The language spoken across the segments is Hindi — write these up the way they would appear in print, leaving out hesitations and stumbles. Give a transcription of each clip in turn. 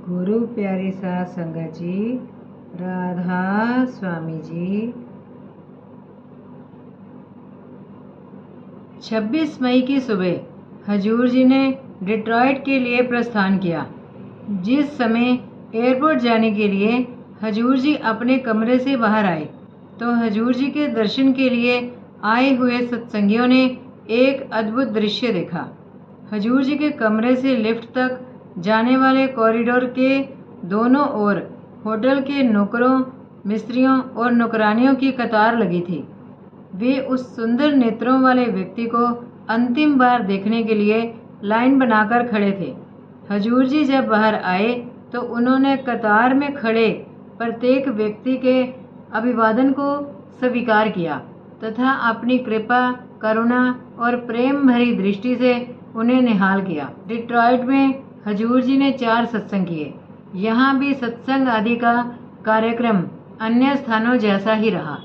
गुरु प्यारे साथ संगत जी, राधा स्वामी जी। 26 मई की सुबह हजूर जी ने डिट्रॉइट के लिए प्रस्थान किया। जिस समय एयरपोर्ट जाने के लिए हजूर जी अपने कमरे से बाहर आए तो हजूर जी के दर्शन के लिए आए हुए सत्संगियों ने एक अद्भुत दृश्य देखा। हजूर जी के कमरे से लिफ्ट तक जाने वाले कॉरिडोर के दोनों ओर होटल के नौकरों, मिस्त्रियों और नौकरानियों की कतार लगी थी। वे उस सुंदर नेत्रों वाले व्यक्ति को अंतिम बार देखने के लिए लाइन बनाकर खड़े थे। हजूर जी जब बाहर आए तो उन्होंने कतार में खड़े प्रत्येक व्यक्ति के अभिवादन को स्वीकार किया तथा अपनी कृपा, करुणा और प्रेम भरी दृष्टि से उन्हें निहाल किया। डिट्रॉइट में हजूर जी ने 4 सत्संग किए। यहाँ भी सत्संग आदि का कार्यक्रम अन्य स्थानों जैसा ही रहा।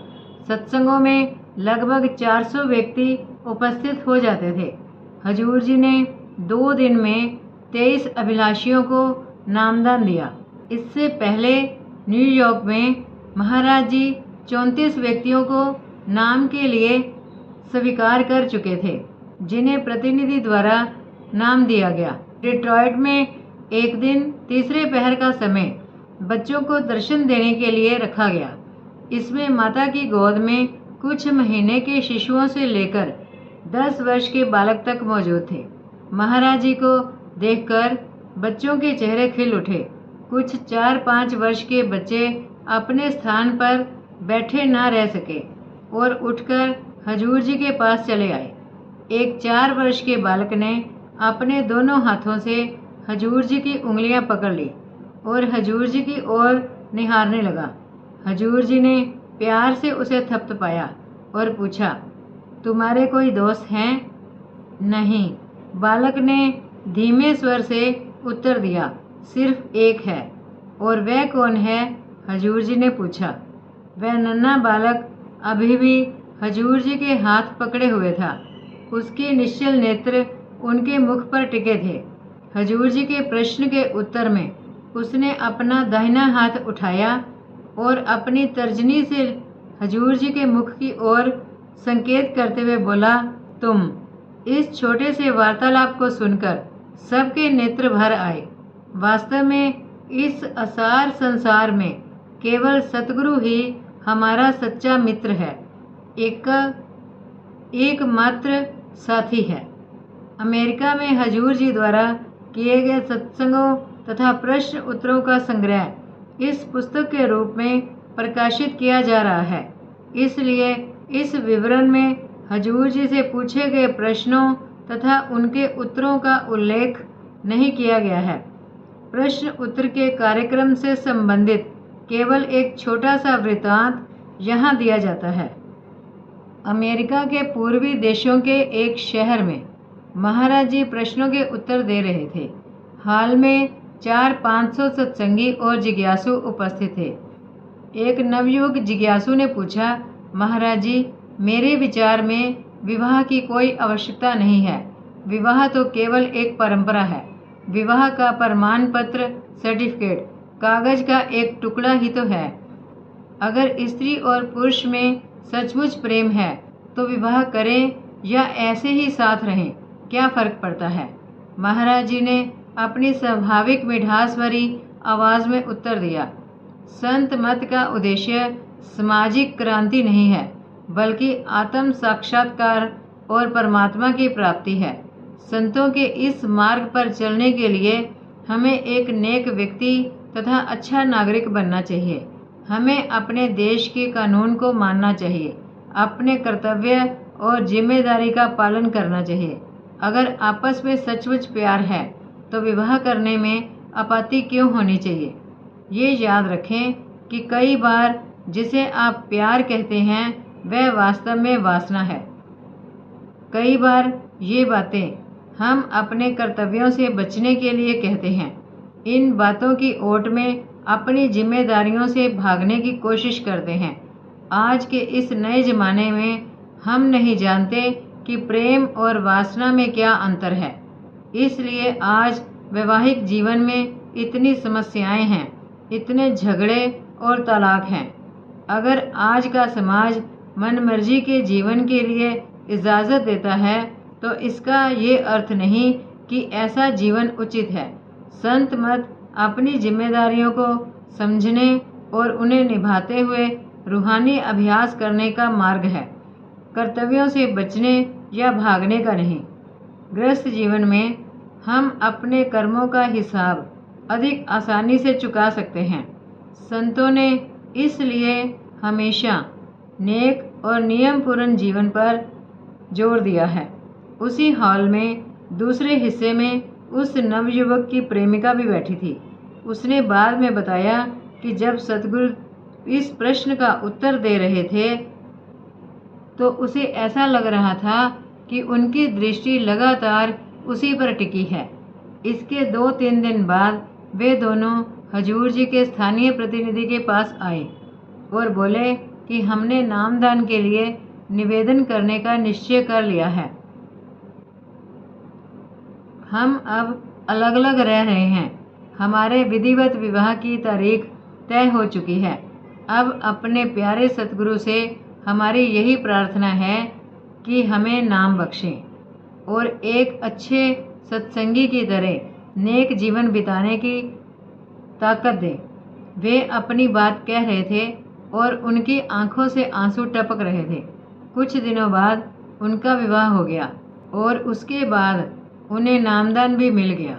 सत्संगों में लगभग 400 व्यक्ति उपस्थित हो जाते थे। हजूर जी ने 2 दिन में 23 अभिलाषियों को नामदान दिया। इससे पहले न्यूयॉर्क में महाराज जी 34 व्यक्तियों को नाम के लिए स्वीकार कर चुके थे, जिन्हें प्रतिनिधि द्वारा नाम दिया गया। डिट्रॉइट में एक दिन तीसरे पहर का समय बच्चों को दर्शन देने के लिए रखा गया। इसमें माता की गोद में कुछ महीने के शिशुओं से लेकर 10 वर्ष के बालक तक मौजूद थे। महाराज जी को देखकर बच्चों के चेहरे खिल उठे। कुछ 4-5 वर्ष के बच्चे अपने स्थान पर बैठे न रह सके और उठकर हजूर जी के पास चले आए। एक 4 वर्ष के बालक ने अपने दोनों हाथों से हजूर जी की उंगलियां पकड़ ली और हजूर जी की ओर निहारने लगा। हजूर जी ने प्यार से उसे थपथपाया और पूछा, तुम्हारे कोई दोस्त हैं? नहीं, बालक ने धीमे स्वर से उत्तर दिया, सिर्फ एक है। और वह कौन है? हजूर जी ने पूछा। वह नन्हा बालक अभी भी हजूर जी के हाथ पकड़े हुए था। उसके निश्चल नेत्र उनके मुख पर टिके थे। हजूर जी के प्रश्न के उत्तर में उसने अपना दाहिना हाथ उठाया और अपनी तर्जनी से हजूर जी के मुख की ओर संकेत करते हुए बोला, तुम। इस छोटे से वार्तालाप को सुनकर सबके नेत्र भर आए। वास्तव में इस असार संसार में केवल सतगुरु ही हमारा सच्चा मित्र है, एकमात्र साथी है। अमेरिका में हजूर जी द्वारा किए गए सत्संगों तथा प्रश्न उत्तरों का संग्रह इस पुस्तक के रूप में प्रकाशित किया जा रहा है। इसलिए इस विवरण में हजूर जी से पूछे गए प्रश्नों तथा उनके उत्तरों का उल्लेख नहीं किया गया है। प्रश्न उत्तर के कार्यक्रम से संबंधित केवल एक छोटा सा वृत्तांत यहाँ दिया जाता है। अमेरिका के पूर्वी देशों के एक शहर में महाराज जी प्रश्नों के उत्तर दे रहे थे। हाल में 400-500 सत्संगी और जिज्ञासु उपस्थित थे। एक नवयुवक जिज्ञासु ने पूछा, महाराज जी, मेरे विचार में विवाह की कोई आवश्यकता नहीं है। विवाह तो केवल एक परंपरा है। विवाह का प्रमाण पत्र, सर्टिफिकेट, कागज का एक टुकड़ा ही तो है। अगर स्त्री और पुरुष में सचमुच प्रेम है तो विवाह करें या ऐसे ही साथ रहें, क्या फर्क पड़ता है? महाराज जी ने अपनी स्वाभाविक मिठास भरी आवाज में उत्तर दिया, संत मत का उद्देश्य सामाजिक क्रांति नहीं है, बल्कि आत्म साक्षात्कार और परमात्मा की प्राप्ति है। संतों के इस मार्ग पर चलने के लिए हमें एक नेक व्यक्ति तथा अच्छा नागरिक बनना चाहिए। हमें अपने देश के कानून को मानना चाहिए, अपने कर्तव्य और जिम्मेदारी का पालन करना चाहिए। अगर आपस में सचमुच प्यार है तो विवाह करने में आपत्ति क्यों होनी चाहिए? ये याद रखें कि कई बार जिसे आप प्यार कहते हैं वह वास्तव में वासना है। कई बार ये बातें हम अपने कर्तव्यों से बचने के लिए कहते हैं। इन बातों की ओट में अपनी जिम्मेदारियों से भागने की कोशिश करते हैं। आज के इस नए ज़माने में हम नहीं जानते कि प्रेम और वासना में क्या अंतर है। इसलिए आज वैवाहिक जीवन में इतनी समस्याएं हैं, इतने झगड़े और तलाक हैं। अगर आज का समाज मनमर्जी के जीवन के लिए इजाज़त देता है तो इसका ये अर्थ नहीं कि ऐसा जीवन उचित है। संत मत अपनी जिम्मेदारियों को समझने और उन्हें निभाते हुए रूहानी अभ्यास करने का मार्ग है, कर्तव्यों से बचने या भागने का नहीं। गृहस्थ जीवन में हम अपने कर्मों का हिसाब अधिक आसानी से चुका सकते हैं। संतों ने इसलिए हमेशा नेक और नियमपूर्ण जीवन पर जोर दिया है। उसी हॉल में दूसरे हिस्से में उस नवयुवक की प्रेमिका भी बैठी थी। उसने बाद में बताया कि जब सतगुरु इस प्रश्न का उत्तर दे रहे थे तो उसे ऐसा लग रहा था कि उनकी दृष्टि लगातार उसी पर टिकी है। इसके 2-3 दिन बाद वे दोनों हजूर जी के स्थानीय प्रतिनिधि के पास आए और बोले कि हमने नामदान के लिए निवेदन करने का निश्चय कर लिया है। हम अब अलग अलग रह रहे हैं। हमारे विधिवत विवाह की तारीख तय हो चुकी है। अब अपने प्यारे सतगुरु से हमारी यही प्रार्थना है कि हमें नाम बख्शें और एक अच्छे सत्संगी की तरह नेक जीवन बिताने की ताकत दें। वे अपनी बात कह रहे थे और उनकी आंखों से आंसू टपक रहे थे। कुछ दिनों बाद उनका विवाह हो गया और उसके बाद उन्हें नामदान भी मिल गया।